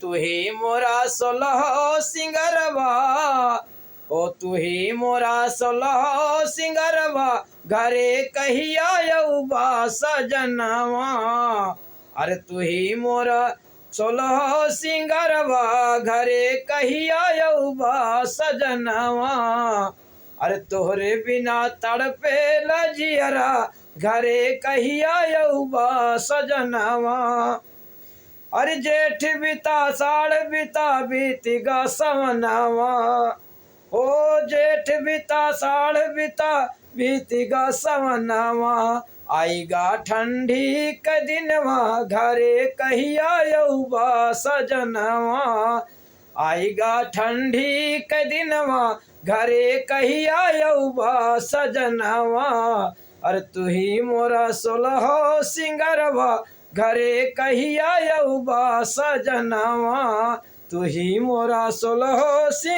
तू ही मोरा सोलह सिंगरवा, ओ तू ही मोरा सोलह सिंगरवा, घरे कहिया यौबा सजनवा। अरे तू ही मोरा सोलह सिंगरवा, घरे कहिया यौबा सजनवा। अरे तोहरे बिना तड़पे लजियरा, घरे कहिया यौबा सजनवा। अरे जेठ बिता साढ़ बिता बीती गा सवनवा, ओ जेठ बिता साढ़ बिता बीती गा सवनवा। आईगा ठंडी के दिनवा, घरे कहिया यौबा सजनवा। आईगा ठंडी के दिनवा, घरे कहिया यौबा सजनवा। अरे तू ही मोरा सोलह सिंगरवा, घरे कहिया यौबा सजनवा। तू ही मोरा सोलह सिंग